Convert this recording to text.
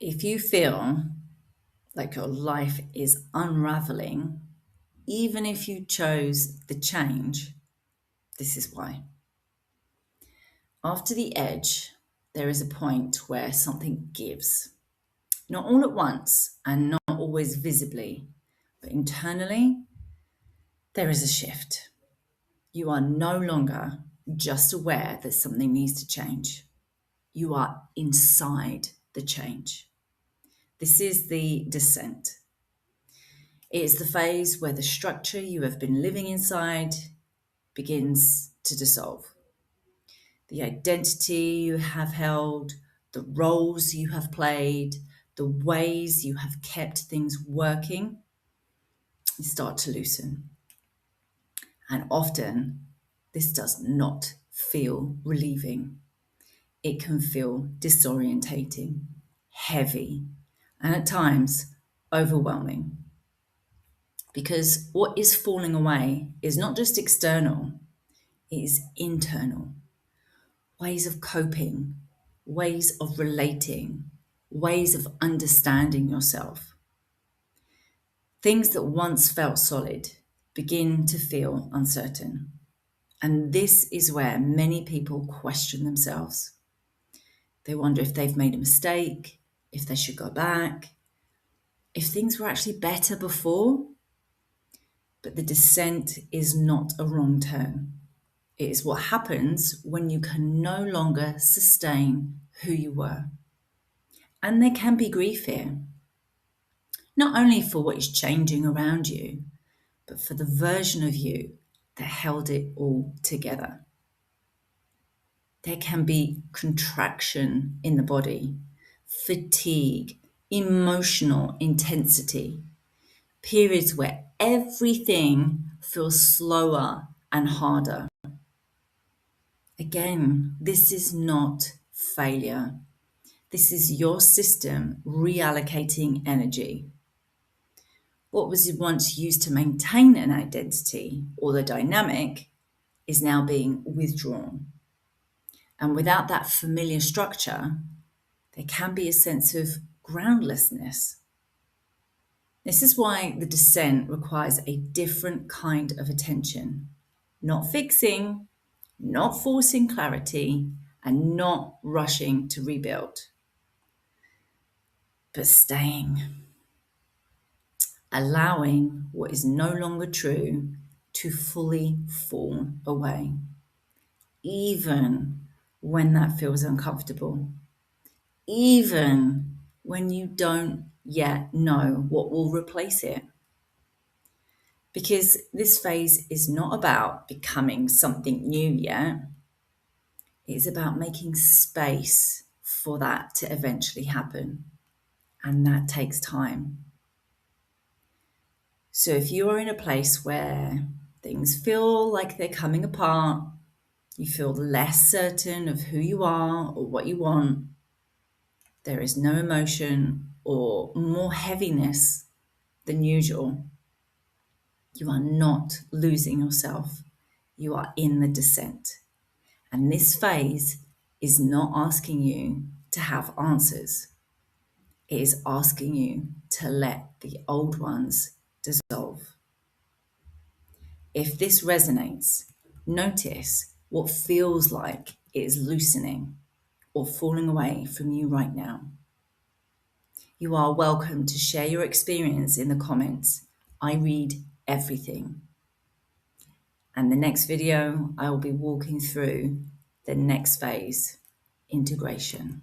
If you feel like your life is unraveling, even if you chose the change, this is why. After the edge, there is a point where something gives. Not all at once and not always visibly, but internally, there is a shift. You are no longer just aware that something needs to change. You are inside the change. This is the descent. It is the phase where the structure you have been living inside begins to dissolve. The identity you have held, the roles you have played, the ways you have kept things working start to loosen. And often, this does not feel relieving. It can feel disorientating, heavy, and at times overwhelming. Because what is falling away is not just external, it is internal. Ways of coping, ways of relating, ways of understanding yourself. Things that once felt solid begin to feel uncertain. And this is where many people question themselves. They wonder if they've made a mistake, if they should go back, if things were actually better before. But the descent is not a wrong turn. It is what happens when you can no longer sustain who you were. And there can be grief here, not only for what is changing around you, but for the version of you that held it all together. There can be contraction in the body, fatigue, emotional intensity, periods where everything feels slower and harder. Again, this is not failure. This is your system reallocating energy. What was once used to maintain an identity or the dynamic is now being withdrawn. And without that familiar structure, there can be a sense of groundlessness. This is why the descent requires a different kind of attention. Not fixing, not forcing clarity, and not rushing to rebuild, but staying, allowing what is no longer true to fully fall away, even when that feels uncomfortable, even when you don't yet know what will replace it. Because this phase is not about becoming something new yet. It's about making space for that to eventually happen. And that takes time. So if you are in a place where things feel like they're coming apart, you feel less certain of who you are or what you want, there is no emotion or more heaviness than usual. You are not losing yourself. You are in the descent. And this phase is not asking you to have answers. It is asking you to let the old ones dissolve. If this resonates, notice what feels like it is loosening or falling away from you right now. You are welcome to share your experience in the comments. I read everything. And the next video, I will be walking through the next phase, integration.